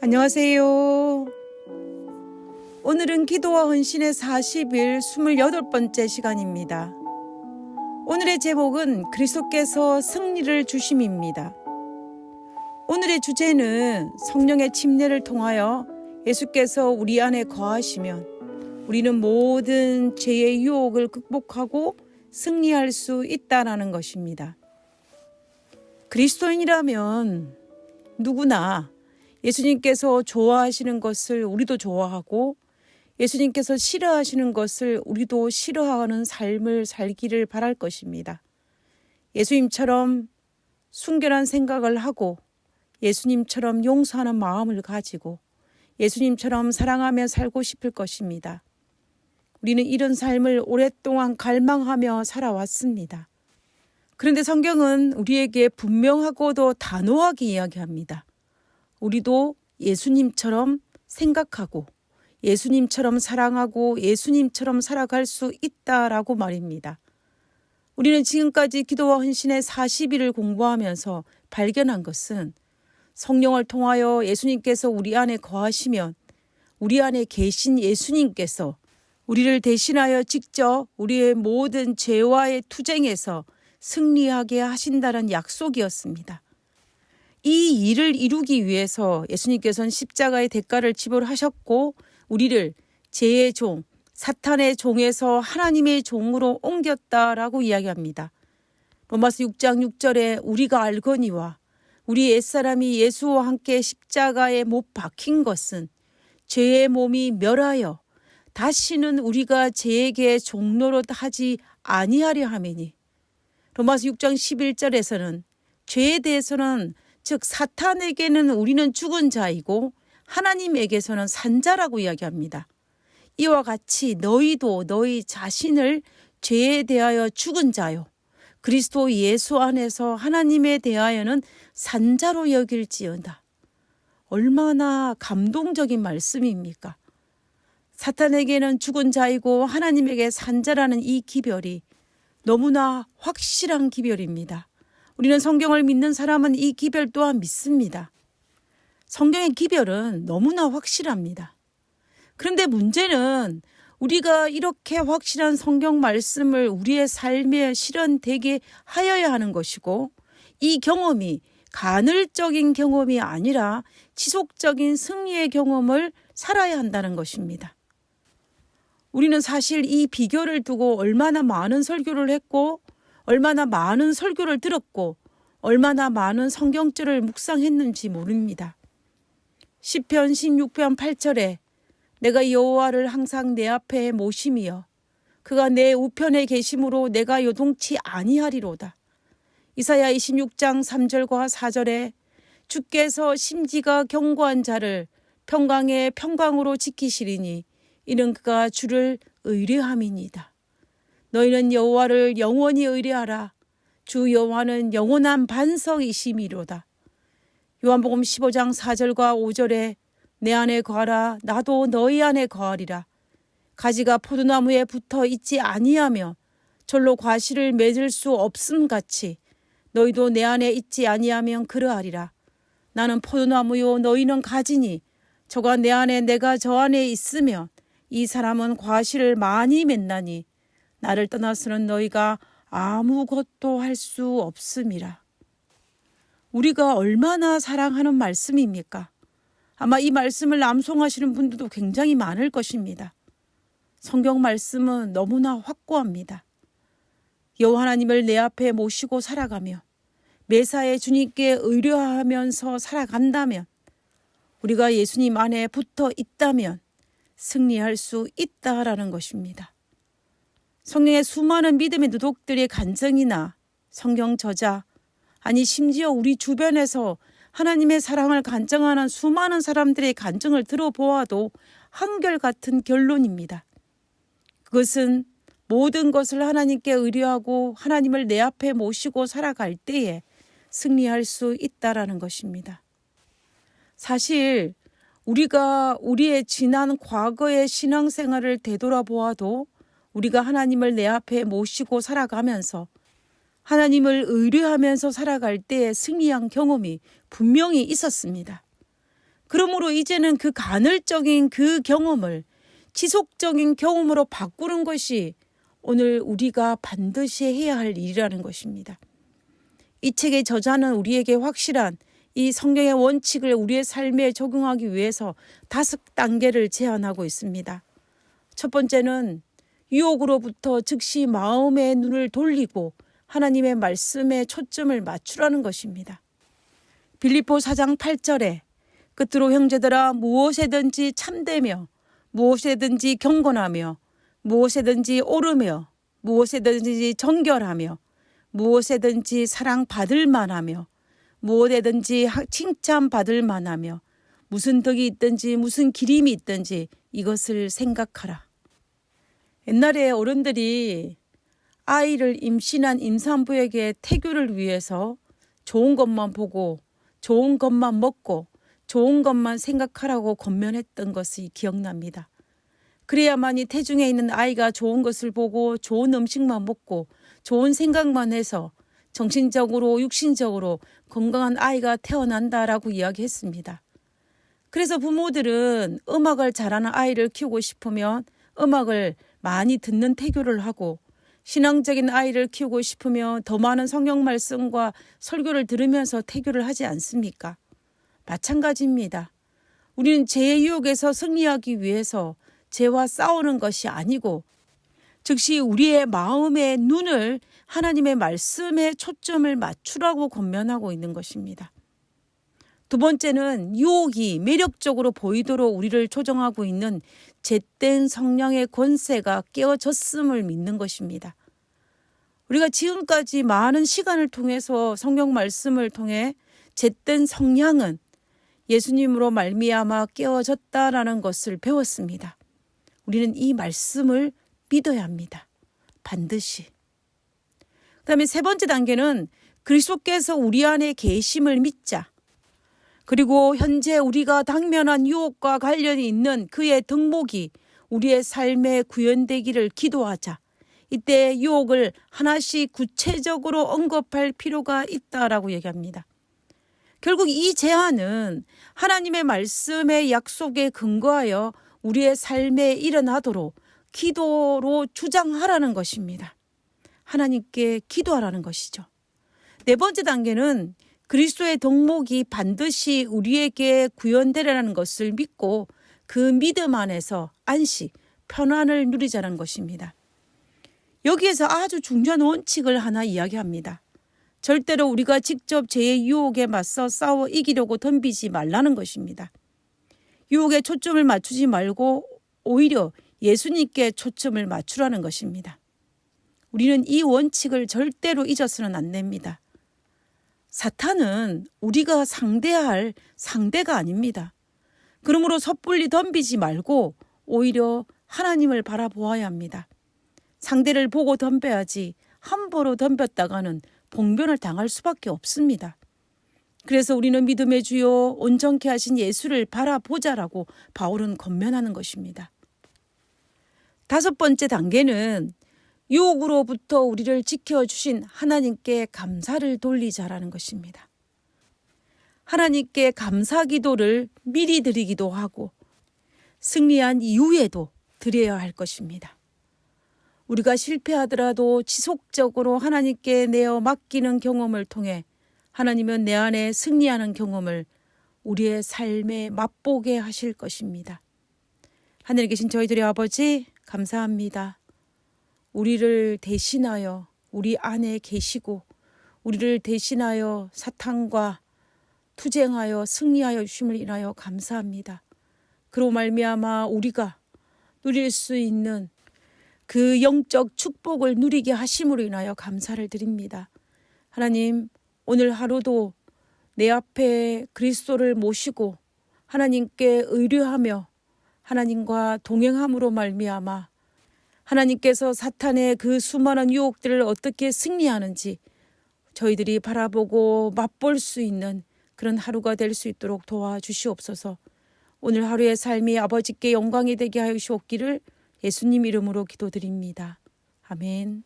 안녕하세요. 오늘은 기도와 헌신의 40일 28번째 시간입니다. 오늘의 제목은 그리스도께서 승리를 주심입니다. 오늘의 주제는 성령의 침례를 통하여 예수께서 우리 안에 거하시면 우리는 모든 죄의 유혹을 극복하고 승리할 수 있다는 것입니다. 그리스도인이라면 누구나 예수님께서 좋아하시는 것을 우리도 좋아하고 예수님께서 싫어하시는 것을 우리도 싫어하는 삶을 살기를 바랄 것입니다. 예수님처럼 순결한 생각을 하고 예수님처럼 용서하는 마음을 가지고 예수님처럼 사랑하며 살고 싶을 것입니다. 우리는 이런 삶을 오랫동안 갈망하며 살아왔습니다. 그런데 성경은 우리에게 분명하고도 단호하게 이야기합니다. 우리도 예수님처럼 생각하고 예수님처럼 사랑하고 예수님처럼 살아갈 수 있다라고 말입니다. 우리는 지금까지 기도와 헌신의 40일을 공부하면서 발견한 것은 성령을 통하여 예수님께서 우리 안에 거하시면 우리 안에 계신 예수님께서 우리를 대신하여 직접 우리의 모든 죄와의 투쟁에서 승리하게 하신다는 약속이었습니다. 이 일을 이루기 위해서 예수님께서는 십자가의 대가를 지불하셨고 우리를 죄의 종, 사탄의 종에서 하나님의 종으로 옮겼다라고 이야기합니다. 로마서 6장 6절에 우리가 알거니와 우리 옛사람이 예수와 함께 십자가에 못 박힌 것은 죄의 몸이 멸하여 다시는 우리가 죄에게 종노릇 하지 아니하려 함이니 로마서 6장 11절에서는 죄에 대해서는 즉 사탄에게는 우리는 죽은 자이고 하나님에게서는 산 자라고 이야기합니다. 이와 같이 너희도 너희 자신을 죄에 대하여 죽은 자요 그리스도 예수 안에서 하나님에 대하여는 산 자로 여길지어다. 얼마나 감동적인 말씀입니까? 사탄에게는 죽은 자이고 하나님에게 산 자라는 이 기별이 너무나 확실한 기별입니다. 우리는 성경을 믿는 사람은 이 기별 또한 믿습니다. 성경의 기별은 너무나 확실합니다. 그런데 문제는 우리가 이렇게 확실한 성경 말씀을 우리의 삶에 실현되게 하여야 하는 것이고 이 경험이 간헐적인 경험이 아니라 지속적인 승리의 경험을 살아야 한다는 것입니다. 우리는 사실 이 비결을 두고 얼마나 많은 설교를 했고 얼마나 많은 설교를 들었고 얼마나 많은 성경절을 묵상했는지 모릅니다. 시편 16편 8절에 내가 여호와를 항상 내 앞에 모심이여 그가 내 우편에 계심으로 내가 요동치 아니하리로다. 이사야 26장 3절과 4절에 주께서 심지가 견고한 자를 평강의 평강으로 지키시리니 이는 그가 주를 의뢰함이니이다. 너희는 여호와를 영원히 의뢰하라. 주 여호와는 영원한 반석이심이로다. 요한복음 15장 4절과 5절에 내 안에 거하라 나도 너희 안에 거하리라. 가지가 포도나무에 붙어 있지 아니하며 절로 과실을 맺을 수 없음 같이 너희도 내 안에 있지 아니하면 그러하리라. 나는 포도나무요 너희는 가지니 저가 내 안에 내가 저 안에 있으면 이 사람은 과실을 많이 맺나니 나를 떠나서는 너희가 아무것도 할 수 없음이라. 우리가 얼마나 사랑하는 말씀입니까? 아마 이 말씀을 암송하시는 분들도 굉장히 많을 것입니다. 성경 말씀은 너무나 확고합니다. 여호와 하나님을 내 앞에 모시고 살아가며 매사에 주님께 의뢰하면서 살아간다면 우리가 예수님 안에 붙어 있다면 승리할 수 있다라는 것입니다. 성령의 수많은 믿음의 누독들의 간증이나 성경 저자 아니 심지어 우리 주변에서 하나님의 사랑을 간증하는 수많은 사람들의 간증을 들어보아도 한결같은 결론입니다. 그것은 모든 것을 하나님께 의뢰하고 하나님을 내 앞에 모시고 살아갈 때에 승리할 수 있다라는 것입니다. 사실 우리가 우리의 지난 과거의 신앙생활을 되돌아보아도 우리가 하나님을 내 앞에 모시고 살아가면서 하나님을 의뢰하면서 살아갈 때에 승리한 경험이 분명히 있었습니다. 그러므로 이제는 그 간헐적인 그 경험을 지속적인 경험으로 바꾸는 것이 오늘 우리가 반드시 해야 할 일이라는 것입니다. 이 책의 저자는 우리에게 확실한 이 성경의 원칙을 우리의 삶에 적용하기 위해서 5단계를 제안하고 있습니다. 첫 번째는 유혹으로부터 즉시 마음의 눈을 돌리고 하나님의 말씀에 초점을 맞추라는 것입니다. 빌립보 4장 8절에 끝으로 형제들아 무엇에든지 참되며 무엇에든지 경건하며 무엇에든지 옳으며 무엇에든지 정결하며 무엇에든지 사랑받을 만하며 무엇에든지 칭찬받을 만하며 무슨 덕이 있든지 무슨 기림이 있든지 이것을 생각하라. 옛날에 어른들이 아이를 임신한 임산부에게 태교를 위해서 좋은 것만 보고 좋은 것만 먹고 좋은 것만 생각하라고 권면했던 것이 기억납니다. 그래야만이 태중에 있는 아이가 좋은 것을 보고 좋은 음식만 먹고 좋은 생각만 해서 정신적으로 육신적으로 건강한 아이가 태어난다라고 이야기했습니다. 그래서 부모들은 음악을 잘하는 아이를 키우고 싶으면 음악을 많이 듣는 태교를 하고 신앙적인 아이를 키우고 싶으면 더 많은 성경 말씀과 설교를 들으면서 태교를 하지 않습니까? 마찬가지입니다. 우리는 죄의 유혹에서 승리하기 위해서 죄와 싸우는 것이 아니고 즉시 우리의 마음의 눈을 하나님의 말씀에 초점을 맞추라고 권면하고 있는 것입니다. 두 번째는 유혹이 매력적으로 보이도록 우리를 조정하고 있는 잿된 성령의 권세가 깨어졌음을 믿는 것입니다. 우리가 지금까지 많은 시간을 통해서 성경 말씀을 통해 잿된 성령은 예수님으로 말미암아 깨어졌다라는 것을 배웠습니다. 우리는 이 말씀을 믿어야 합니다. 반드시. 그다음에 세 번째 단계는 그리스도께서 우리 안에 계심을 믿자. 그리고 현재 우리가 당면한 유혹과 관련이 있는 그의 덕목이 우리의 삶에 구현되기를 기도하자. 이때 유혹을 하나씩 구체적으로 언급할 필요가 있다라고 얘기합니다. 결국 이 제안은 하나님의 말씀의 약속에 근거하여 우리의 삶에 일어나도록 기도로 주장하라는 것입니다. 하나님께 기도하라는 것이죠. 네 번째 단계는 그리스도의 덕목이 반드시 우리에게 구현되라는 것을 믿고 그 믿음 안에서 안식, 편안을 누리자는 것입니다. 여기에서 아주 중요한 원칙을 하나 이야기합니다. 절대로 우리가 직접 죄의 유혹에 맞서 싸워 이기려고 덤비지 말라는 것입니다. 유혹에 초점을 맞추지 말고 오히려 예수님께 초점을 맞추라는 것입니다. 우리는 이 원칙을 절대로 잊어서는 안 됩니다. 사탄은 우리가 상대할 상대가 아닙니다. 그러므로 섣불리 덤비지 말고 오히려 하나님을 바라보아야 합니다. 상대를 보고 덤벼야지 함부로 덤볐다가는 봉변을 당할 수밖에 없습니다. 그래서 우리는 믿음의 주요 온전케 하신 예수를 바라보자라고 바울은 권면하는 것입니다. 다섯 번째 단계는 유혹으로부터 우리를 지켜주신 하나님께 감사를 돌리자라는 것입니다. 하나님께 감사 기도를 미리 드리기도 하고 승리한 이후에도 드려야 할 것입니다. 우리가 실패하더라도 지속적으로 하나님께 내어 맡기는 경험을 통해 하나님은 내 안에 승리하는 경험을 우리의 삶에 맛보게 하실 것입니다. 하늘에 계신 저희들의 아버지 감사합니다. 우리를 대신하여 우리 안에 계시고 우리를 대신하여 사탄과 투쟁하여 승리하여 주심을 인하여 감사합니다. 그로 말미암아 우리가 누릴 수 있는 그 영적 축복을 누리게 하심으로 인하여 감사를 드립니다. 하나님, 오늘 하루도 내 앞에 그리스도를 모시고 하나님께 의뢰하며 하나님과 동행함으로 말미암아 하나님께서 사탄의 그 수많은 유혹들을 어떻게 승리하는지 저희들이 바라보고 맛볼 수 있는 그런 하루가 될 수 있도록 도와주시옵소서. 오늘 하루의 삶이 아버지께 영광이 되게 하여 주옵기를 예수님 이름으로 기도드립니다. 아멘.